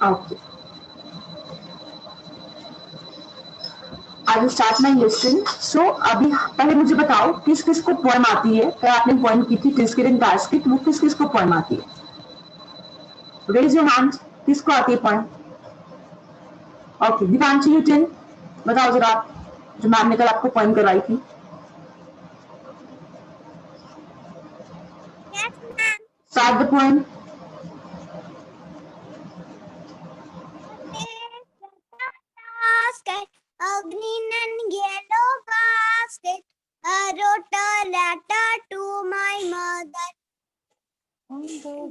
Okay. I will start my lesson. So अभी पहले मुझे बताओ किस किस को पोएम आती है. कल आपने पोएम की थी टिस्किट एंड टास्किट, वो किस किस को पोएम आती है? Raise your hand. किसको आती है poem? Okay, Divanshi you then. बताओ जरा आप, जो मैम ने कल आपको पोएम करवाई थी. Yes, ma'am. Start the poem. Basket, a green and yellow basket. I wrote a letter to my mother.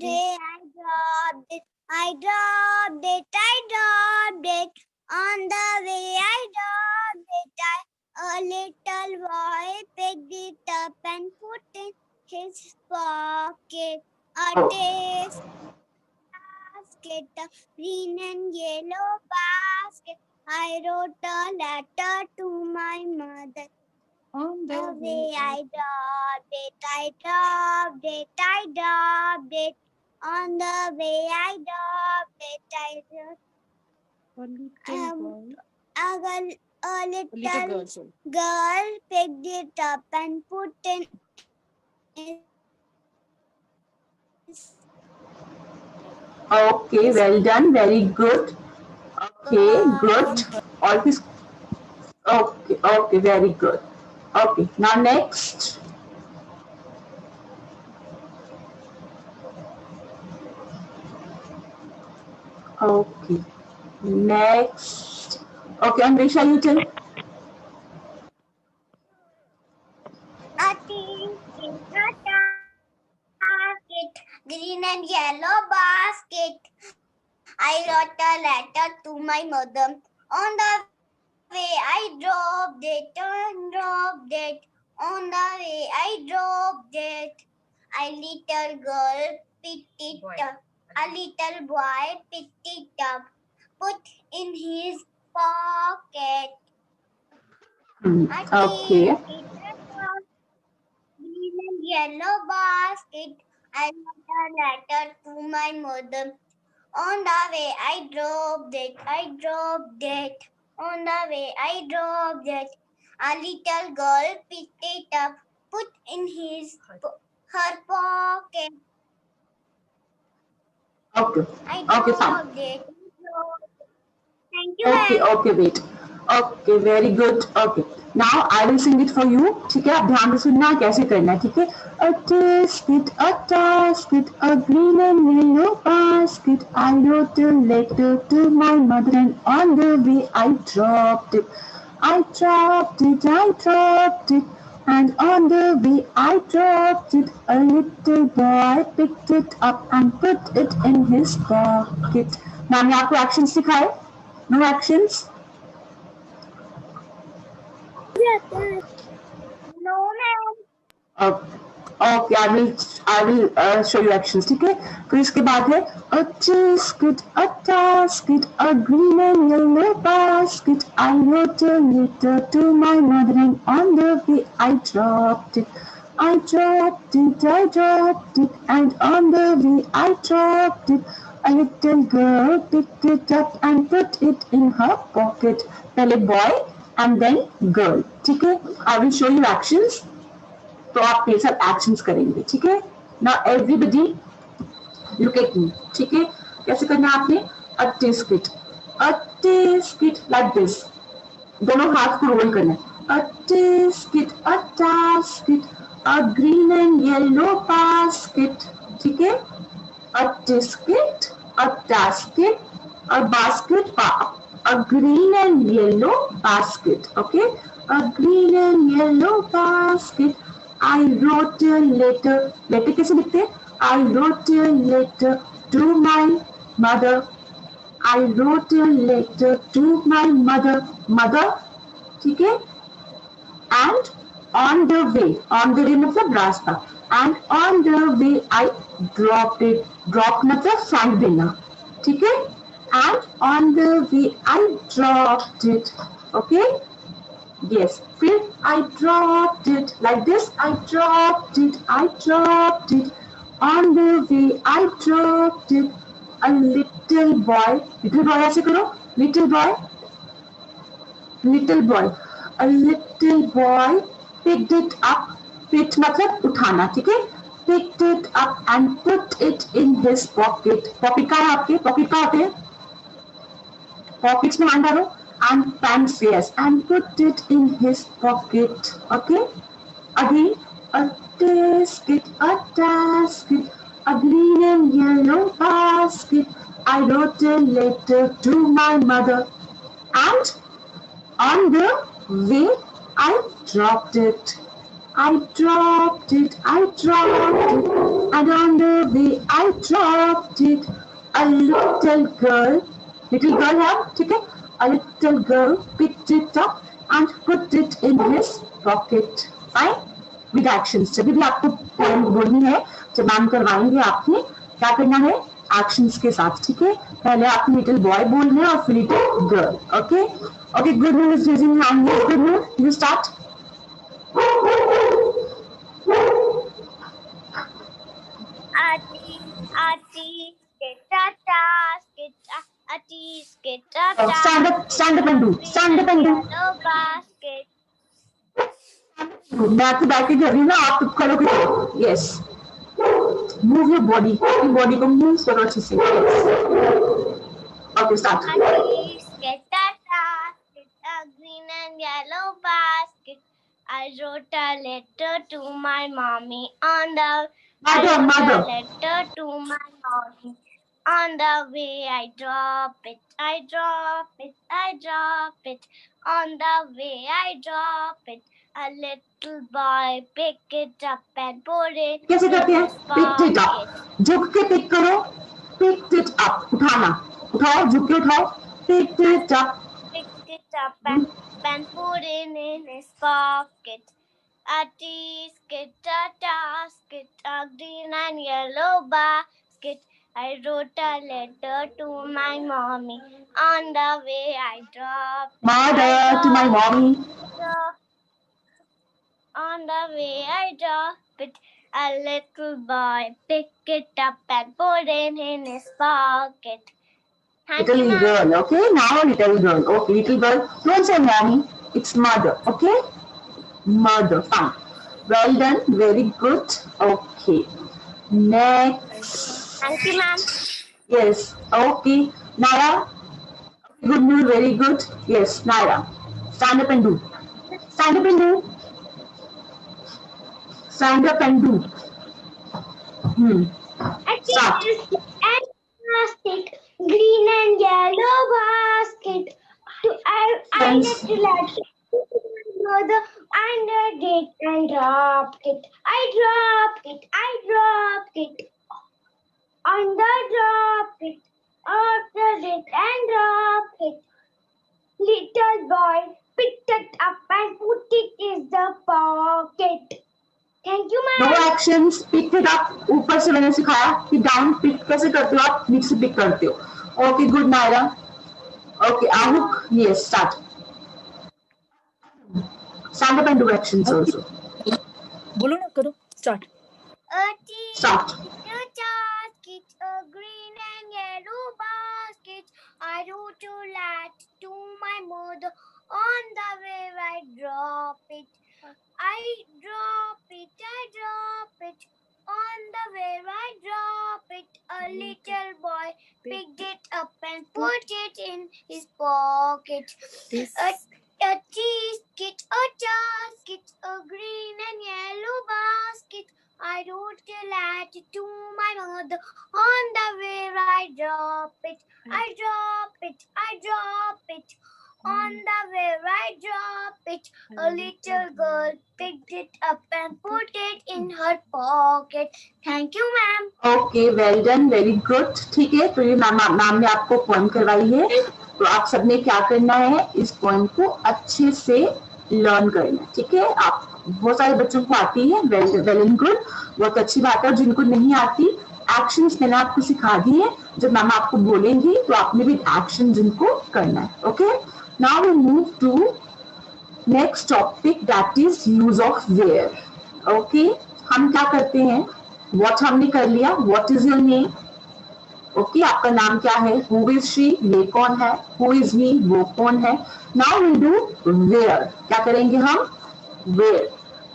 Day I dropped it, I dropped it, I dropped it. On the way I dropped it, a little boy picked it up and put in his pocket. A Oh. taste basket, a green and yellow basket. I wrote a letter to my mother. On the way I dropped it, I dropped it, I dropped it. On the way I dropped it, I dropped a little boy. a Little little girl, sorry. girl picked it up and put in Okay, well done, very good. Okay, good. All this. Okay, okay, very good. Okay, now next. Okay, next. Okay, Amrisha, you tell. a tea in a basket, green and yellow basket. I wrote a letter to my mother. On the way I dropped it and dropped it. On the way I dropped it. A little girl picked it up. A little boy picked it up, put in his pocket. Okay. Green and yellow basket. I wrote a letter to my mother. On the way I dropped it, I dropped it. On the way I dropped it. A little girl picked it up, put in her pocket. Okay. I Okay, fine. dropped it. Thank you, Okay, ma'am. okay, wait. Okay, very good. Okay, now I will sing it for you. ठीक है, आप ध्यान से सुनना कैसे करना है. ठीक है. A basket, a basket, a green and yellow basket. I wrote a letter to my mother, and on the way I dropped it. I dropped it, I dropped it. And on the way I dropped it, a little boy picked it up and put it in his pocket. Now मैंने आपको actions सिखाए. No actions? No, ma'am. Okay, I will show you actions. ठीक है. फिर इसके बाद है a basket, a basket, a green and yellow basket. I wrote a letter to my mother, and on the way I dropped it. I dropped it, I dropped it, and on the way I dropped it. A little girl picked it up and put it in her pocket. पहले boy and then girl. ठीक है. I will show you actions. तो आप मेरे साथ actions करेंगे. ठीक है. Now everybody look at me. ठीक है. कैसे करना है आपने? A tisket, a tisket like this. दोनों हाथ को रोल करना है. A tisket, a tasket, a green and yellow basket. ठीक है. A tisket, a tasket, a basket, a green and yellow basket. Okay, a green and yellow basket. I wrote a letter. Letter कैसे लिखते हैं? I wrote a letter to my mother. I wrote a letter to my mother. Mother, ठीक है? And on the way, on the way मतलब रास्ता. And on the way I dropped it. Drop मतलब फेंक देना. ठीक है? And on the way I dropped it. Okay? Yes. फिर I dropped it like this. I dropped it. I dropped it. On the way I dropped it. A little boy, little boy ऐसे करो, little boy, little boy. A little boy picked it up. Picked मतलब उठाना, ठीक है? Picked it up and put it in his pocket. Pocket कहाँ है आपके? Pocket कहाँ होते हैं? Pockets में hand डालो. And pants, yes. And put it in his pocket. Okay? Again, a basket, a green and yellow basket. I wrote a letter to my mother. And on the way, I dropped it. I dropped it. And on the way, I dropped it. A little girl है, ठीक है? A little girl picked it up and put it in his pocket. Fine? With actions. जब भी आपको poem बोलनी है, जब ma'am करवाएंगे आपने क्या करना है? एक्शंस के साथ, ठीक है? पहले आपको लिटिल बॉय बोलना है और फिर little girl. Okay? Okay, good news is raising hand. Good news, you start. Stand up and do. Yellow basket. मैं आपको बैठ के कर रही हूँ ना, आप खड़े होकर. यस, मूव योर बॉडी, अपनी बॉडी को मूव करो अच्छे से. Okay, start. A green and yellow basket. I wrote a letter to my mommy on the Mother. letter to my mommy. On the way I drop it. On the way I drop it. A little boy pick it up and put it. कैसे करते हैं? Picked it up. झुक के pick करो. Picked it up. उठाना. उठाओ, झुक के उठाओ. Picked it up. Picked it up and put it in his pocket. A tisket, a tasket, a green and yellow basket. I wrote a letter to my mommy. On the way I dropped it. Mother to my mommy. On the way I dropped it. A little boy picked it up and put it in his pocket. Thank you, Little ma'am. girl, okay? Now little girl. Okay, little girl. Don't say mommy. It's mother, okay? Mother, fine. Well done. Very good. Okay. Next. Thank you, ma'am. Yes. Okay. Naira. Good news. Very good. Yes, Naira. Stand up and do. Stand up and do. Stand up and do. Start. And plastic, green and yellow basket. I Yes. get to let mother under it and dropped it. I dropped it. Under dropped it. After it and dropped it. Little boy picked it up and put it in the pocket. Thank you, No ma'am. actions. Pick it up. ऊपर से मैंने सिखाया कि down pick कैसे करते हो आप, नीचे से पिक करते हो. Okay, good Naira. ओके, आहुक. Yes, start. Stand up and do actions also. बोलो ना, करो. Start. A tea, Start. a basket, a green and yellow basket. I wrote a letter to my mother. On the way I drop it. I drop it. On the way I drop it. A little boy picked it up and put it in his pocket. This. A basket, a basket, a green and yellow basket. I wrote a letter to my mother. On the way I drop it. On the way I drop it. A little girl picked it up and put it in her pocket. Thank you, ma'am. Okay, well done, very good. ठीक है, तो ये ma'am ने आपको poem करवाई है. तो आप सबने क्या करना है, इस पोएम को अच्छे से लर्न करना है. ठीक है, आप बहुत सारे बच्चों को आती है. वेल एंड गुड, बहुत अच्छी बात है. जिनको नहीं आती, एक्शंस मैंने आपको सिखा दी है. जब मैम आपको बोलेंगी तो आपने भी एक्शन जिनको करना है. Okay, now we move to next topic, that is use of where. Okay, हम क्या करते हैं, व्हाट हमने कर लिया. What is your name, okay, आपका नाम क्या है? हु इज शी, ये कौन है? हु इज ही, वो कौन है? Now we do where. क्या करेंगे हम? वेयर।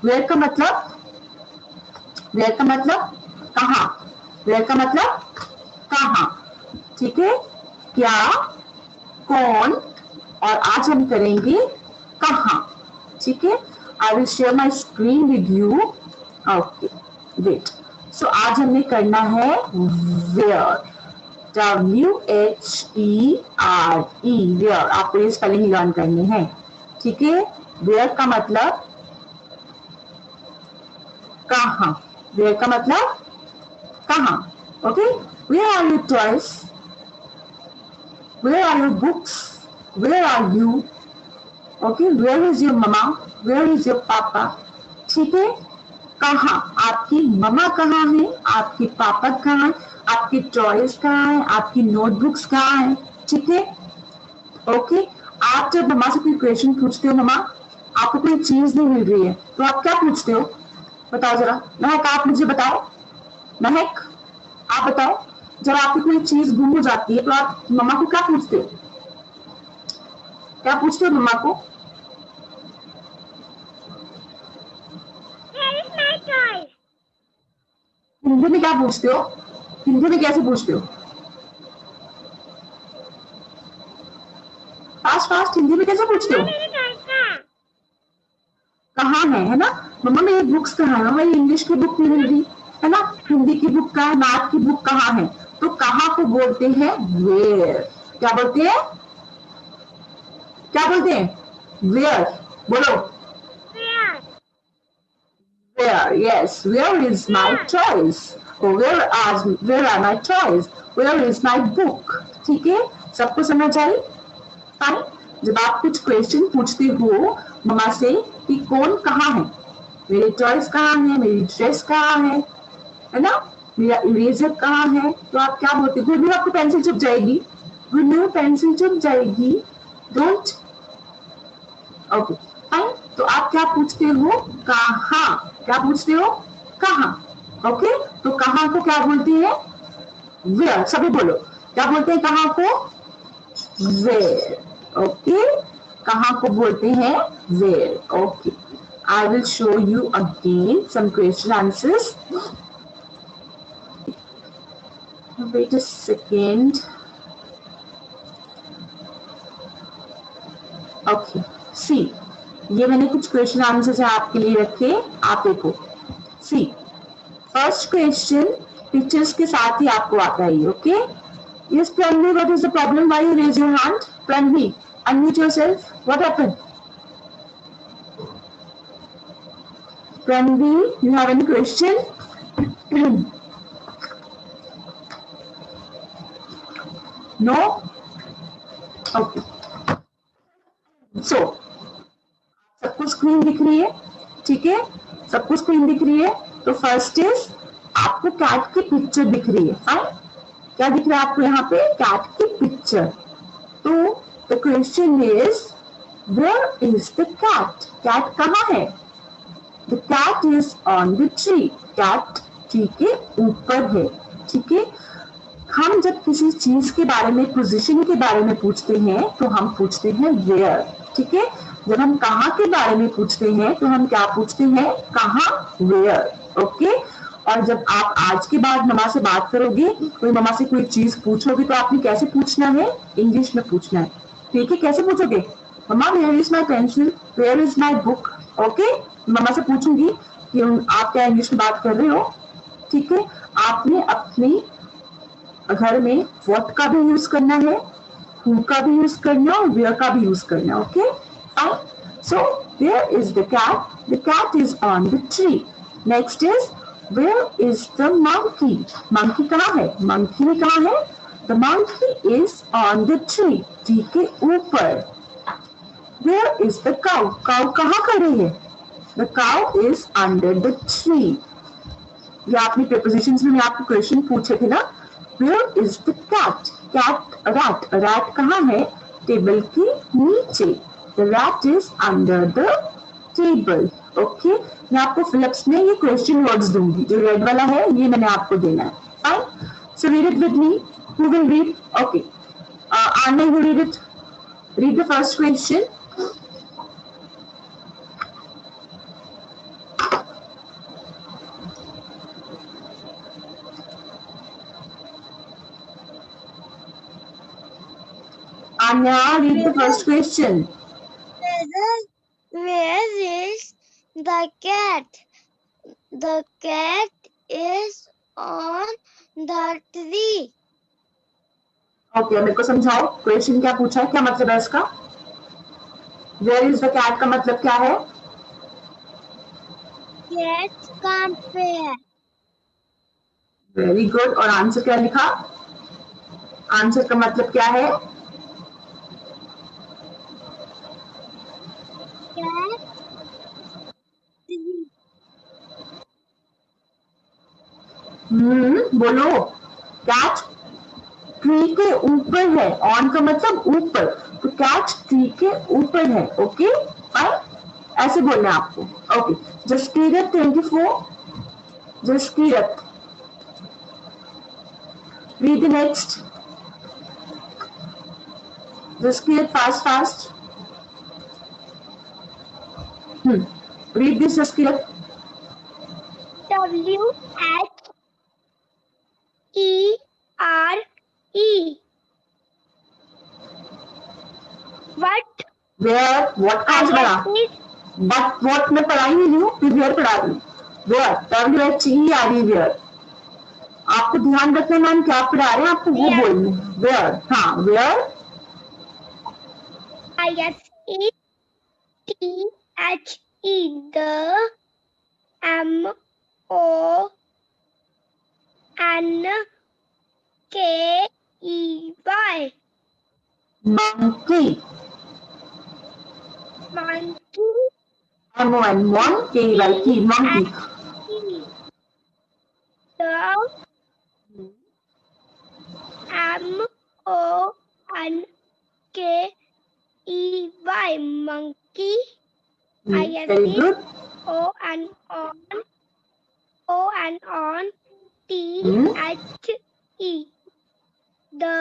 वेयर का मतलब कहाँ। वेयर का मतलब कहाँ, ठीक है? क्या, कौन, और आज हम करेंगे कहाँ, ठीक है? I will share my screen with you. Okay, wait. So आज हमने करना है वेयर, WHERE, वेयर। आपको ये स्पेलिंग लर्न करनी है, ठीक है? वेयर का मतलब कहाँ, वेयर का मतलब कहाँ, okay? Where are your toys, where are your books, where are you, okay? Where is your mama, where is your papa, ठीक है? कहाँ, आपकी ममा कहाँ है, आपके पापा कहाँ है, आपके टॉयज कहाँ है, आपकी नोटबुक्स कहाँ है, ठीक है? ओके, आप जब मम्मा से कोई क्वेश्चन पूछते हो, मम्मा आपको कोई चीज नहीं मिल रही है, तो आप क्या पूछते हो? बताओ जरा। महक, आप मुझे बताओ। महक, आप बताओ, जब आपकी कोई चीज गुम हो जाती है तो आप मम्मा को क्या पूछते हो? क्या पूछते हो मम्मा को? हिंदी में क्या पूछते हो? हिंदी में कैसे पूछते हो? फास्ट फास्ट हिंदी में कैसे पूछते हो? कहाँ है ना? मम्मा मेरी बुक्स कहाँ है? मम्मा इंग्लिश की बुक नहीं मिल रही है ना, हिंदी की बुक कहाँ है, मैथ की बुक कहाँ है? तो कहाँ को बोलते हैं वेयर। क्या बोलते हैं? क्या बोलते हैं? वेयर। बोलो। Where? Yes. Where is my toys? Oh, where are my toys? Where is my book? ठीक है, सबको समझ आई? फाइन। जब आप कुछ क्वेश्चन पूछते हो मम्मा से कि कौन कहाँ है, मेरे टॉयज कहाँ है, मेरी ड्रेस कहाँ है ना, मेरा इरेजर कहाँ है, तो आप क्या बोलते हो? गुड, आपको पेंसिल चुप जाएगी। गुड, पेंसिल चुप जाएगी। डोंट। Okay, fine. तो आप क्या पूछते हो? कहाँ। क्या पूछते हो? कहाँ। ओके, तो कहाँ को क्या बोलते हैं? वेयर। सभी बोलो, क्या बोलते हैं कहाँ को? वेयर। ओके, कहाँ को बोलते हैं? Where. Okay, I will show you again some question answers. Wait a second. Okay, see, ये मैंने कुछ क्वेश्चन आंसर्स आपके लिए रखे, आप देखो। सी, फर्स्ट क्वेश्चन पिक्चर्स के साथ ही आपको आता है, okay? Yes, Pranvi, what is the problem? Why you raise your hand? Pranvi, unmute yourself. What happened? Pranvi, you have any question? No? Okay. So, सबको स्क्रीन दिख रही है? ठीक है, सबको स्क्रीन दिख रही है। तो फर्स्ट इज आपको कैट की पिक्चर दिख रही है। फाइन, क्या दिख रहा है आपको यहाँ पे? कैट की पिक्चर। तो the question is where is the cat? Cat कहाँ है? The cat is on the tree. Cat tree के ऊपर है, ठीक है? हम जब किसी चीज के बारे में, पोजीशन के बारे में पूछते हैं तो हम पूछते हैं वेयर, ठीक है? जब हम कहाँ के बारे में पूछते हैं तो हम क्या पूछते हैं? कहाँ, वेयर, ओके? और जब आप आज के बाद मम्मा से बात करोगे, कोई मम्मा से कोई चीज पूछोगे तो आपने कैसे पूछना है? इंग्लिश में पूछना है, ठीक है? कैसे पूछोगे? Mama where is my pencil, where is my book, okay? मम्मा से पूछूंगी कि आप क्या इंग्लिश में बात कर रहे हो, ठीक है? आपने अपने घर में व्हाट का भी यूज करना है, हु का भी यूज करना और वेयर का भी यूज करना, okay? Fine. So where is the cat? The cat is on the tree. Next is where is the monkey? Monkey कहाँ है? मंकी कहाँ है? The monkey is on the tree, tree के ऊपर। Where is the cow? Cow कहाँ खड़ी है? The cow is under the tree. ये आपने प्रीपोजिशंस में आपको क्वेश्चन पूछे थे ना। Where is the cat? Cat, rat. Rat कहाँ है? टेबल के नीचे। The rat is under the table. Okay? मैं आपको फिलिप्स में ये क्वेश्चन वर्ड्स दूंगी। जो रेड वाला है ये मैंने आपको देना है। Fine? So read it with me. Who will read? Okay. Anna, you read it. Read the first question. Anya, read the first question. Where is the cat? The cat is on the tree. Okay, मेरे को समझाओ question क्या पूछा है, क्या मतलब है इसका? वेयर इज द कैट का मतलब क्या है? Cat कहाँ पे है? Very good. और आंसर क्या लिखा? आंसर का मतलब क्या है? Cat बोलो। कैट ट्री के ऊपर है। ऑन का मतलब ऊपर, तो कैट ट्री के ऊपर है। ओके फाइन, ऐसे बोलना है आपको। Okay, Jaskirat 24, Jaskirat read the next. Jaskirat fast fast read this Jaskirat. WHERE. What? Where, what कहाँ से बना? बट व्हाट मैं पढ़ा ही नहीं हूँ, फिर वेयर पढ़ा रही हूँ। Where, WHERE, where. आपको ध्यान रखना मैम क्या पढ़ा रहे हैं, आपको वो बोलना है। वेयर, हाँ where. ISETHE. The MONKEY. Monkey, Monkey. MON, monkey, monkey, monkey. The MONKEY. Monkey. Very good. O and on THE. The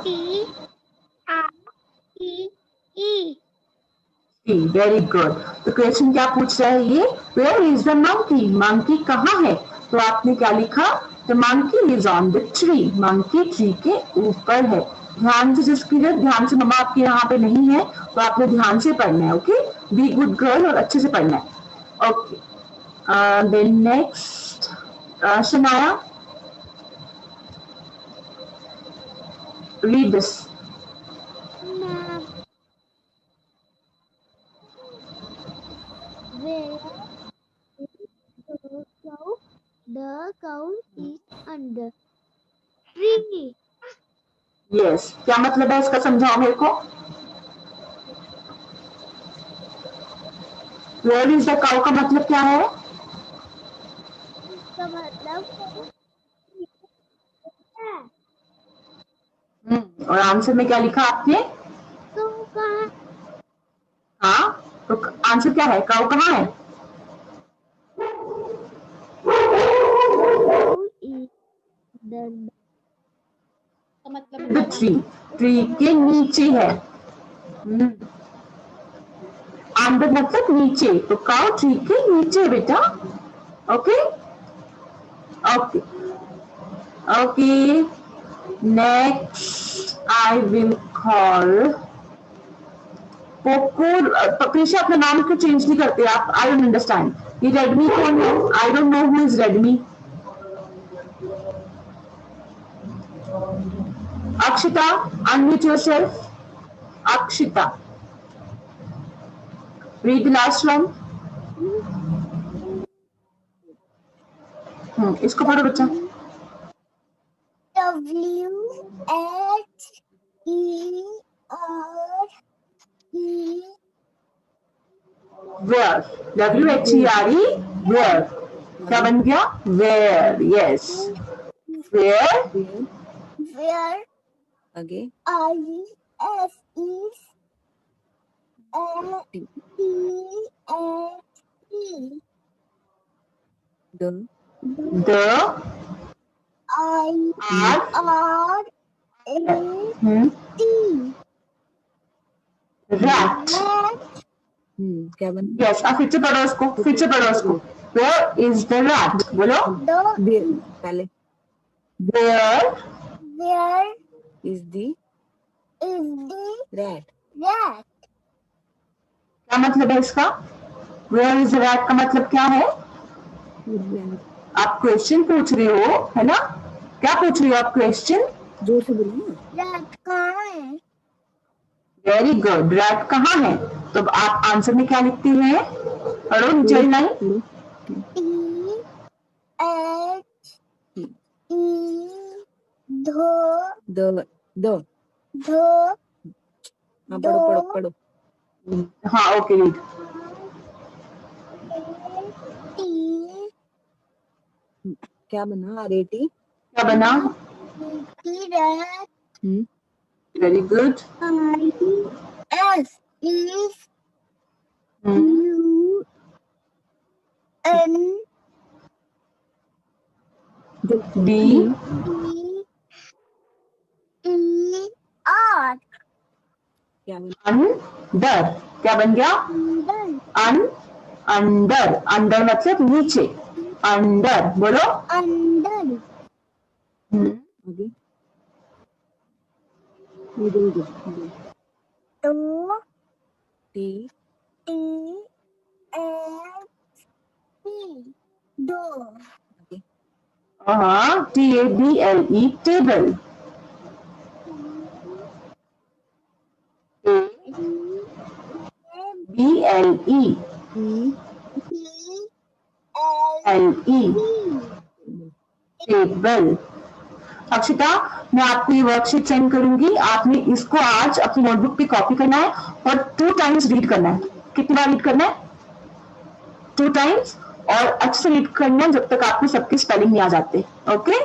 TREE. Very good. तो क्वेश्चन क्या पूछ रहा है ये? Where is the monkey? Monkey कहाँ है? तो आपने क्या लिखा? The monkey is on the tree. Monkey tree के ऊपर है। ध्यान से जिसकी ध्यान से, मम्मा आपके यहाँ पे नहीं है तो आपने ध्यान से पढ़ना है। ओके, बी गुड गर्ल और अच्छे से पढ़ना है। Okay, then next Shanaya, read this. Where is the cow? The cow is under tree. Yes, क्या मतलब है इसका, समझाओ मेरे को। वेयर इज द काउ का मतलब क्या है? इसका मतलब और आंसर में क्या लिखा आपने? तो कहाँ? हाँ, तो आंसर क्या है? काउ कहाँ है? द ट्री, ट्री के नीचे है। अंदर मतलब नीचे, तो काउ ट्री के नीचे बेटा। Okay okay okay, next I will call Poco. Prisha अपना नाम क्यों चेंज नहीं करते आप? I don't understand. ये रेडमी कौन है? I don't know who is Redmi. Akshita, unmute yourself. Akshita, read the last one. इसको पढ़ो बच्चा। WHERE. Where, WHERE, where, क्या बन गया? Where, yes. Where, Where आगे ISETHE. The the R A T. Rat. क्या बन Yes, अब फिर से पढ़ो उसको. Where is the rat? बोलो. पहले Where is the rat. क्या मतलब है इसका? Where is the rat का मतलब क्या है? आप क्वेश्चन पूछ रहे हो, है ना? क्या पूछ रही हो आप क्वेश्चन? जोर से बोलो ना. रैट कहाँ है? Very good. रैट कहाँ है? तो आप आंसर में क्या लिखते हैं? पढ़ो नीचे लाइन. द पढ़ो. हाँ, ओके रीड. क्या बना? रेटी. क्या बना? Very good. S is U N D E R. क्या बना? अंडर. क्या बन गया? अंडर. अंडर मतलब नीचे. अंडर. बोलो. Under. आगे. इधर. Do T T S T. Do. हाँ, TABLE table. BLE table. Akshita, मैं आपको ये वर्कशीट सेंड करूंगी. आपने इसको आज अपनी नोटबुक पे कॉपी करना है और 2 टाइम्स रीड करना है. कितनी बार रीड करना है? 2 टाइम्स. और अच्छे से रीड करना है जब तक आपको सबके स्पेलिंग नहीं आ जाते. ओके,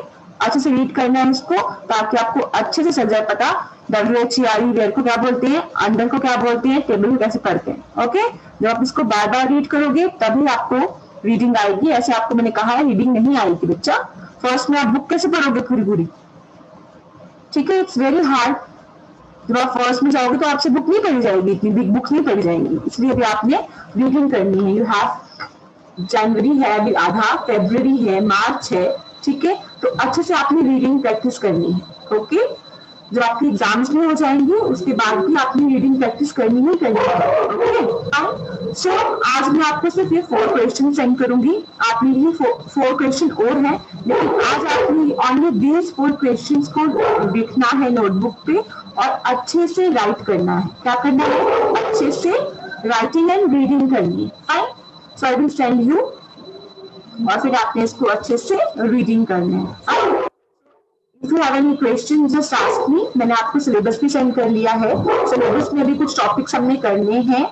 अच्छे से रीड करना है इसको ताकि आपको अच्छे से चल जाए पता. WHERE वेयर को क्या बोलते हैं, अंडर को क्या बोलते हैं, टेबल को कैसे पढ़ते हैं. ओके, जब आप इसको बार बार रीड करोगे तभी आपको रीडिंग आएगी. ऐसे आपको मैंने कहा है रीडिंग नहीं आएगी बच्चा. फर्स्ट में आप बुक कैसे पढ़ोगे पूरी. ठीक है, इट्स वेरी हार्ड. जब आप फर्स्ट में जाओगे तो आपसे बुक नहीं पढ़ी जाएगी, इतनी बिग बुक नहीं पढ़ी जाएंगी. इसलिए अभी आपने रीडिंग करनी है. यू हैव जनवरी है अभी आधा, फरवरी है, मार्च है. ठीक है, तो अच्छे से आपने रीडिंग प्रैक्टिस करनी है. ओके, जब आपकी एग्जाम्स में हो जाएंगे उसके बाद भी आपने रीडिंग प्रैक्टिस करनी है. ओके, सो आज मैं आपको सिर्फ ये 4 क्वेश्चन सेंड करूंगी. आपने ये 4 क्वेश्चन और हैं, लेकिन आज आपने ओनली दीज 4 क्वेश्चंस को देखना है नोटबुक पे और अच्छे से राइट करना है. क्या करना है? अच्छे से राइटिंग एंड रीडिंग करनी है. Fine, so I will send you और फिर आपने इसको अच्छे से रीडिंग करना है. If you have any questions, just ask me. मैंने आपको सिलेबस भी सेंड कर लिया है. सिलेबस में भी कुछ टॉपिक्स हमने करने हैं.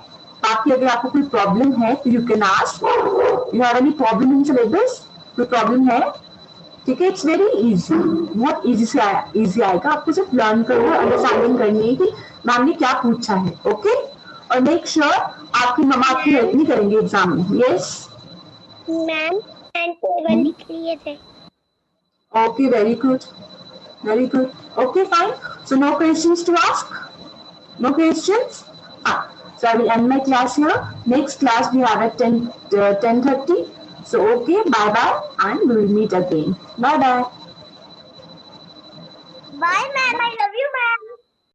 बाकी अगर आपको कोई प्रॉब्लम है तो you can ask. You have any problem in syllabus? कोई प्रॉब्लम है? ठीक है, इट्स वेरी इजी. बहुत इजी आएगा. आपको सिर्फ लर्न करना, अंडरस्टैंडिंग करनी है कि मैम ने क्या पूछा है. ओके, और मेक श्योर आपकी मम्मा आपकी हेल्प नहीं करेंगे एग्जाम में. यस मैम, एंड टेबल लिख लिए थे. Okay, very good. Very good. Okay, fine. So no questions to ask? No questions? So I will end my class here. Next class we have at 10:30. So okay, bye bye and we will meet again. Bye bye. Bye, ma'am. I